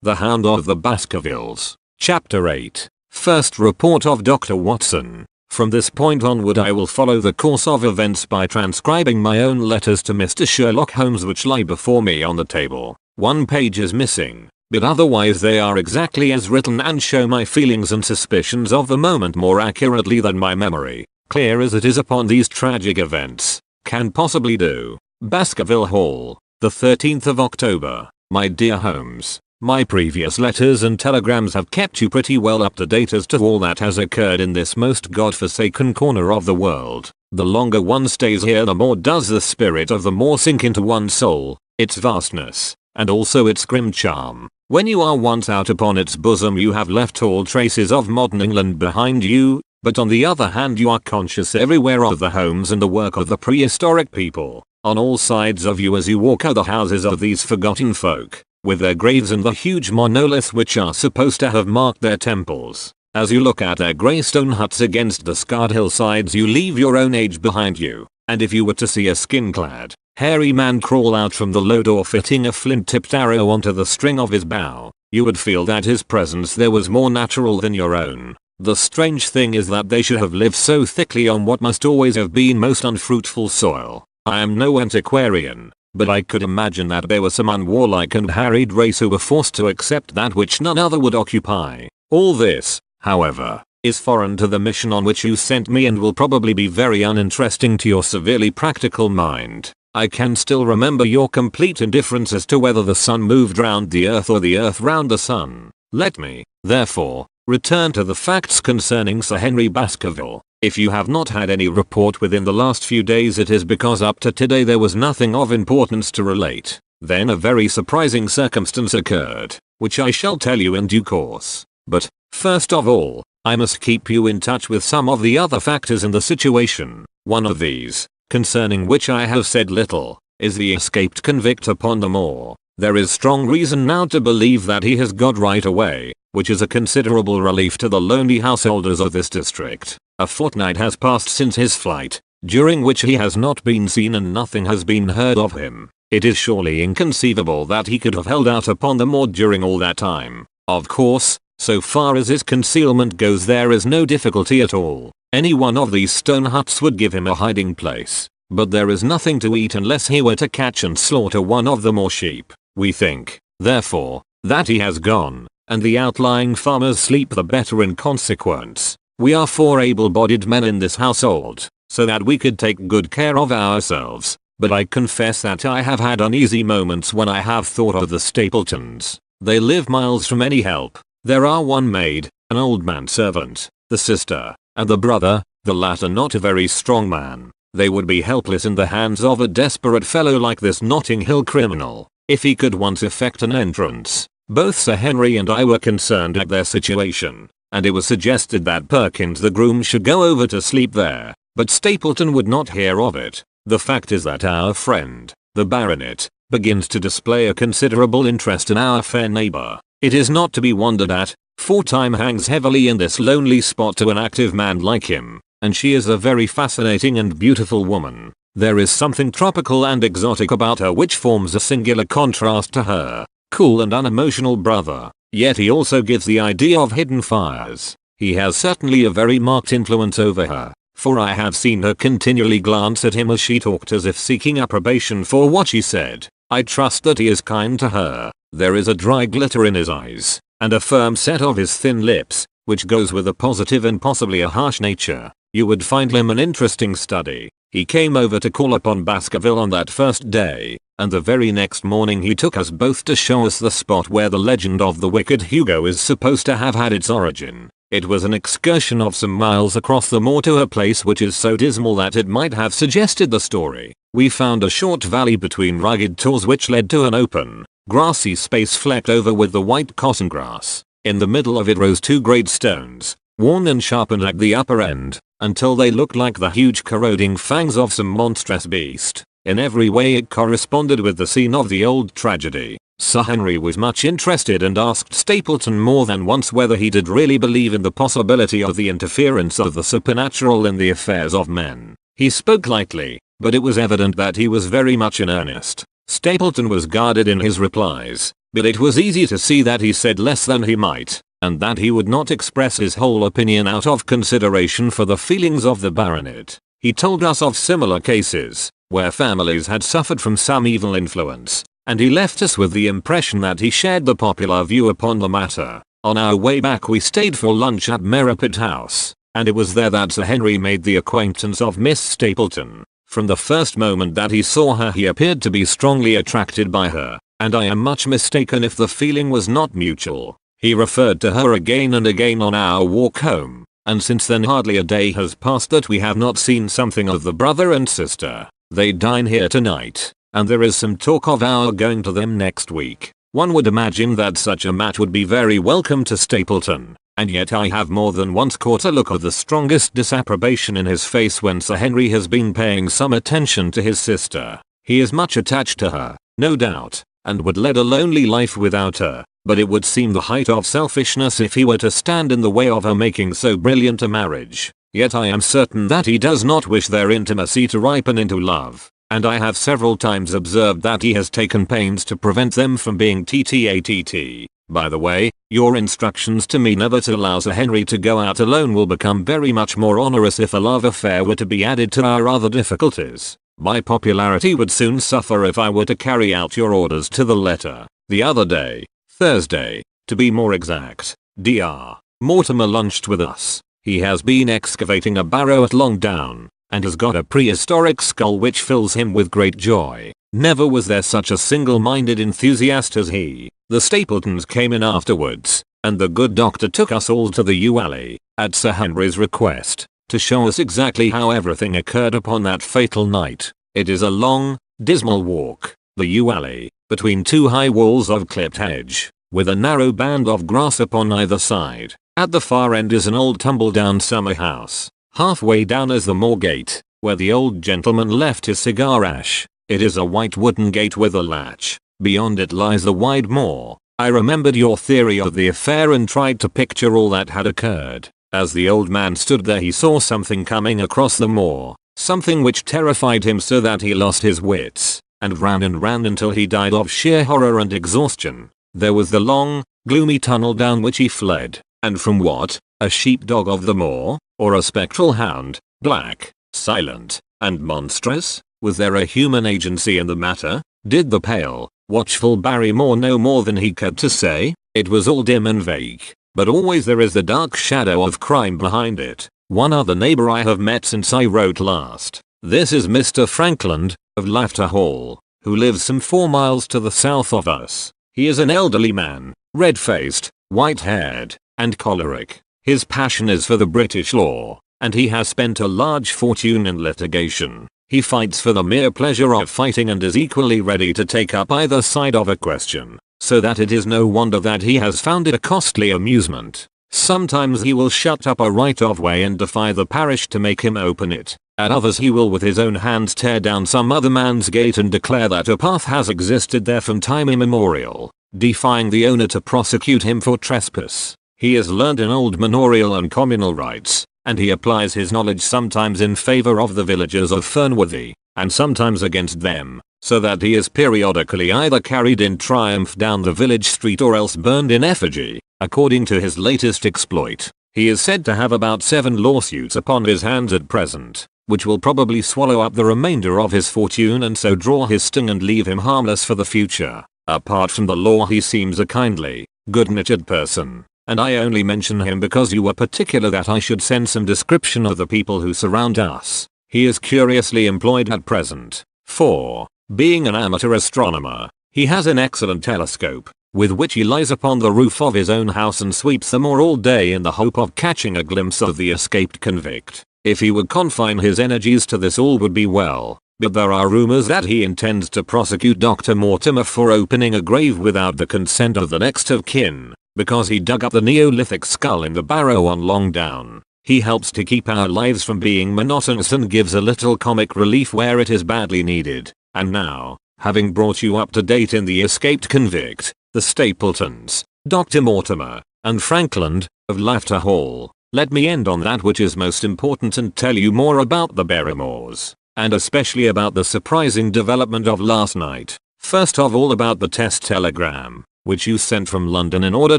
The Hound of the Baskervilles. Chapter 8. First report of Dr. Watson. From this point onward I will follow the course of events by transcribing my own letters to Mr. Sherlock Holmes which lie before me on the table. One page is missing, but otherwise they are exactly as written and show my feelings and suspicions of the moment more accurately than my memory, clear as it is upon these tragic events, can possibly do. Baskerville Hall, the 13th of October. My dear Holmes. My previous letters and telegrams have kept you pretty well up to date as to all that has occurred in this most godforsaken corner of the world. The longer one stays here the more does the spirit of the moor sink into one's soul, its vastness, and also its grim charm. When you are once out upon its bosom you have left all traces of modern England behind you, but on the other hand you are conscious everywhere of the homes and the work of the prehistoric people. On all sides of you as you walk are the houses of these forgotten folk, with their graves and the huge monoliths which are supposed to have marked their temples. As you look at their grey stone huts against the scarred hillsides you leave your own age behind you, and if you were to see a skin-clad, hairy man crawl out from the low door fitting a flint-tipped arrow onto the string of his bow, you would feel that his presence there was more natural than your own. The strange thing is that they should have lived so thickly on what must always have been most unfruitful soil. I am no antiquarian, but I could imagine that there was some unwarlike and harried race who were forced to accept that which none other would occupy. All this, however, is foreign to the mission on which you sent me and will probably be very uninteresting to your severely practical mind. I can still remember your complete indifference as to whether the sun moved round the earth or the earth round the sun. Let me, therefore, return to the facts concerning Sir Henry Baskerville. If you have not had any report within the last few days it is because up to today there was nothing of importance to relate. Then a very surprising circumstance occurred, which I shall tell you in due course. But, first of all, I must keep you in touch with some of the other factors in the situation. One of these, concerning which I have said little, is the escaped convict upon the moor. There is strong reason now to believe that he has got right away, which is a considerable relief to the lonely householders of this district. A fortnight has passed since his flight, during which he has not been seen and nothing has been heard of him. It is surely inconceivable that he could have held out upon the moor during all that time. Of course, so far as his concealment goes there is no difficulty at all. Any one of these stone huts would give him a hiding place. But there is nothing to eat unless he were to catch and slaughter one of the moor sheep. We think, therefore, that he has gone, and the outlying farmers sleep the better in consequence. We are 4 able-bodied men in this household, so that we could take good care of ourselves, but I confess that I have had uneasy moments when I have thought of the Stapletons. They live miles from any help. There are one maid, an old manservant, the sister, and the brother, the latter not a very strong man. They would be helpless in the hands of a desperate fellow like this Notting Hill criminal, if he could once effect an entrance. Both Sir Henry and I were concerned at their situation, and it was suggested that Perkins the groom should go over to sleep there, but Stapleton would not hear of it. The fact is that our friend, the baronet, begins to display a considerable interest in our fair neighbour. It is not to be wondered at, for time hangs heavily in this lonely spot to an active man like him, and she is a very fascinating and beautiful woman. There is something tropical and exotic about her which forms a singular contrast to her cool and unemotional brother, yet he also gives the idea of hidden fires. He has certainly a very marked influence over her, for I have seen her continually glance at him as she talked as if seeking approbation for what she said. I trust that he is kind to her. There is a dry glitter in his eyes, and a firm set of his thin lips, which goes with a positive and possibly a harsh nature. You would find him an interesting study. He came over to call upon Baskerville on that first day, and the very next morning he took us both to show us the spot where the legend of the wicked Hugo is supposed to have had its origin. It was an excursion of some miles across the moor to a place which is so dismal that it might have suggested the story. We found a short valley between rugged tors which led to an open, grassy space flecked over with the white cotton grass. In the middle of it rose 2 great stones, worn and sharpened at the upper end, until they looked like the huge corroding fangs of some monstrous beast. In every way it corresponded with the scene of the old tragedy. Sir Henry was much interested and asked Stapleton more than once whether he did really believe in the possibility of the interference of the supernatural in the affairs of men. He spoke lightly, but it was evident that he was very much in earnest. Stapleton was guarded in his replies, but it was easy to see that he said less than he might, and that he would not express his whole opinion out of consideration for the feelings of the baronet. He told us of similar cases, where families had suffered from some evil influence, and he left us with the impression that he shared the popular view upon the matter. On our way back we stayed for lunch at Merripit House, and it was there that Sir Henry made the acquaintance of Miss Stapleton. From the first moment that he saw her he appeared to be strongly attracted by her, and I am much mistaken if the feeling was not mutual. He referred to her again and again on our walk home, and since then hardly a day has passed that we have not seen something of the brother and sister. They dine here tonight, and there is some talk of our going to them next week. One would imagine that such a match would be very welcome to Stapleton, and yet I have more than once caught a look of the strongest disapprobation in his face when Sir Henry has been paying some attention to his sister. He is much attached to her, no doubt, and would lead a lonely life without her, but it would seem the height of selfishness if he were to stand in the way of her making so brilliant a marriage. Yet I am certain that he does not wish their intimacy to ripen into love, and I have several times observed that he has taken pains to prevent them from being TTATT. By the way, your instructions to me never to allow Sir Henry to go out alone will become very much more onerous if a love affair were to be added to our other difficulties. My popularity would soon suffer if I were to carry out your orders to the letter. The other day, Thursday, to be more exact, Dr. Mortimer lunched with us. He has been excavating a barrow at Longdown, and has got a prehistoric skull which fills him with great joy. Never was there such a single-minded enthusiast as he. The Stapletons came in afterwards, and the good doctor took us all to the yew alley, at Sir Henry's request, to show us exactly how everything occurred upon that fatal night. It is a long, dismal walk, the yew alley, between two high walls of clipped hedge, with a narrow band of grass upon either side. At the far end is an old tumble-down summer house. Halfway down is the moor gate, where the old gentleman left his cigar ash. It is a white wooden gate with a latch. Beyond it lies the wide moor. I remembered your theory of the affair and tried to picture all that had occurred. As the old man stood there he saw something coming across the moor, something which terrified him so that he lost his wits, and ran until he died of sheer horror and exhaustion. There was the long, gloomy tunnel down which he fled, and from what, a sheepdog of the moor, or a spectral hound, black, silent, and monstrous? Was there a human agency in the matter? Did the pale, watchful Barrymore know more than he cared to say? It was all dim and vague, but always there is the dark shadow of crime behind it. One other neighbor I have met since I wrote last. This is Mr. Frankland, of Laughter Hall, who lives some 4 miles to the south of us. He is an elderly man, red-faced, white-haired, and choleric. His passion is for the British law, and he has spent a large fortune in litigation. He fights for the mere pleasure of fighting and is equally ready to take up either side of a question, so that it is no wonder that he has found it a costly amusement. Sometimes he will shut up a right-of-way and defy the parish to make him open it. At others he will with his own hands tear down some other man's gate and declare that a path has existed there from time immemorial, defying the owner to prosecute him for trespass. He has learned in old manorial and communal rights, and he applies his knowledge sometimes in favor of the villagers of Fernworthy, and sometimes against them, so that he is periodically either carried in triumph down the village street or else burned in effigy. According to his latest exploit, he is said to have about 7 lawsuits upon his hands at present, which will probably swallow up the remainder of his fortune and so draw his sting and leave him harmless for the future. Apart from the law he seems a kindly, good-natured person, and I only mention him because you were particular that I should send some description of the people who surround us. He is curiously employed at present, for, being an amateur astronomer, he has an excellent telescope, with which he lies upon the roof of his own house and sweeps the moor all day in the hope of catching a glimpse of the escaped convict. If he would confine his energies to this all would be well, but there are rumors that he intends to prosecute Dr. Mortimer for opening a grave without the consent of the next of kin, because he dug up the Neolithic skull in the barrow on Longdown. He helps to keep our lives from being monotonous and gives a little comic relief where it is badly needed. And now, having brought you up to date in the escaped convict, the Stapletons, Dr. Mortimer, and Frankland, of Laughter Hall, let me end on that which is most important and tell you more about the Barrymores, and especially about the surprising development of last night. First of all about the test telegram. which you sent from London in order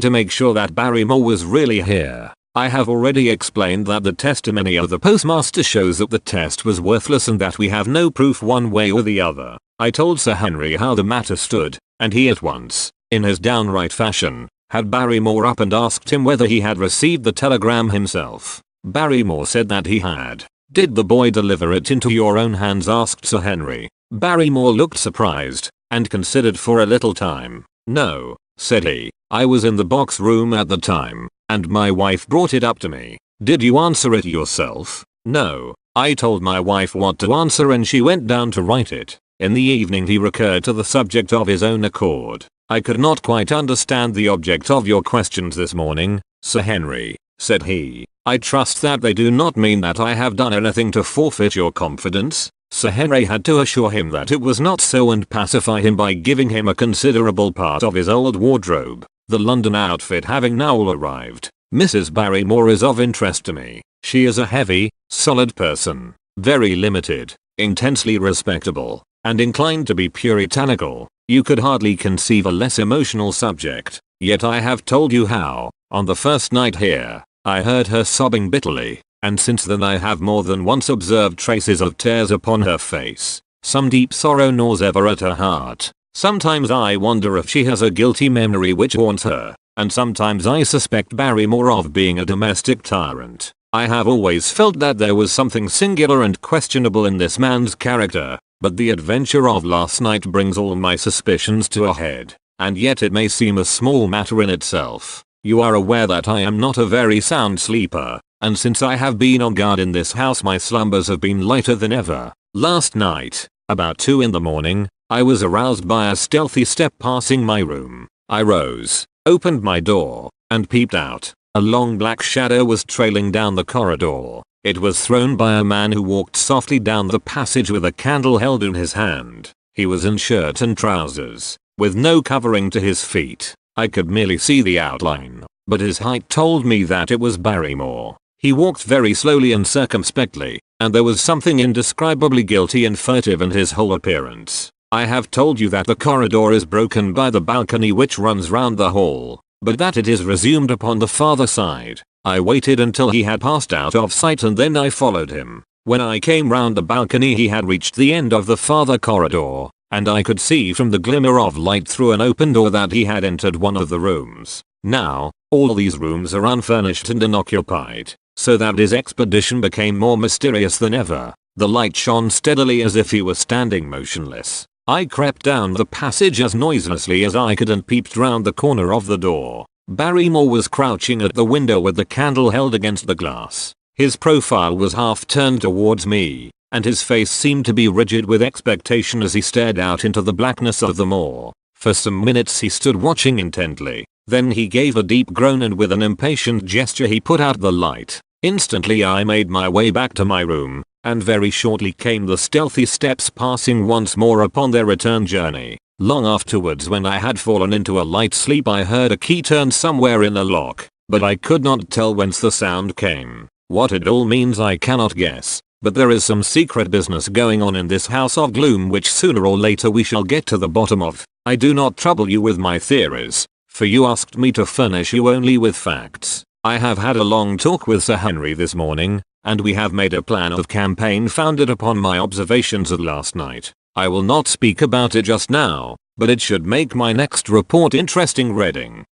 to make sure that Barrymore was really here. I have already explained that the testimony of the postmaster shows that the test was worthless and that we have no proof one way or the other. I told Sir Henry how the matter stood, and he at once, in his downright fashion, had Barrymore up and asked him whether he had received the telegram himself. Barrymore said that he had. "Did the boy deliver it into your own hands?" asked Sir Henry. Barrymore looked surprised, and considered for a little time. "No," said he, "I was in the box room at the time, and my wife brought it up to me." "Did you answer it yourself?" "No, I told my wife what to answer and she went down to write it." In the evening he recurred to the subject of his own accord. "I could not quite understand the object of your questions this morning, Sir Henry," said he. "I trust that they do not mean that I have done anything to forfeit your confidence?" Sir Henry had to assure him that it was not so and pacify him by giving him a considerable part of his old wardrobe. The London outfit having now all arrived, "Mrs. Barrymore is of interest to me. She is a heavy, solid person, very limited, intensely respectable, and inclined to be puritanical. You could hardly conceive a less emotional subject, yet I have told you how, on the first night here, I heard her sobbing bitterly, and since then I have more than once observed traces of tears upon her face. Some deep sorrow gnaws ever at her heart. Sometimes I wonder if she has a guilty memory which haunts her, and sometimes I suspect Barrymore of being a domestic tyrant. I have always felt that there was something singular and questionable in this man's character, but the adventure of last night brings all my suspicions to a head, and yet it may seem a small matter in itself. You are aware that I am not a very sound sleeper, and since I have been on guard in this house my slumbers have been lighter than ever. Last night, about 2 in the morning, I was aroused by a stealthy step passing my room. I rose, opened my door, and peeped out. A long black shadow was trailing down the corridor. It was thrown by a man who walked softly down the passage with a candle held in his hand. He was in shirt and trousers, with no covering to his feet. I could merely see the outline, but his height told me that it was Barrymore. He walked very slowly and circumspectly, and there was something indescribably guilty and furtive in his whole appearance. I have told you that the corridor is broken by the balcony which runs round the hall, but that it is resumed upon the farther side. I waited until he had passed out of sight and then I followed him. When I came round the balcony he had reached the end of the farther corridor, and I could see from the glimmer of light through an open door that he had entered one of the rooms. Now, all these rooms are unfurnished and unoccupied, so that his expedition became more mysterious than ever. The light shone steadily as if he were standing motionless. I crept down the passage as noiselessly as I could and peeped round the corner of the door. Barrymore was crouching at the window with the candle held against the glass. His profile was half turned towards me, and his face seemed to be rigid with expectation as he stared out into the blackness of the moor. For some minutes he stood watching intently. Then he gave a deep groan and with an impatient gesture he put out the light. Instantly I made my way back to my room, and very shortly came the stealthy steps passing once more upon their return journey. Long afterwards when I had fallen into a light sleep I heard a key turn somewhere in the lock, but I could not tell whence the sound came. What it all means I cannot guess, but there is some secret business going on in this house of gloom which sooner or later we shall get to the bottom of. I do not trouble you with my theories, for you asked me to furnish you only with facts. I have had a long talk with Sir Henry this morning, and we have made a plan of campaign founded upon my observations of last night. I will not speak about it just now, but it should make my next report interesting reading.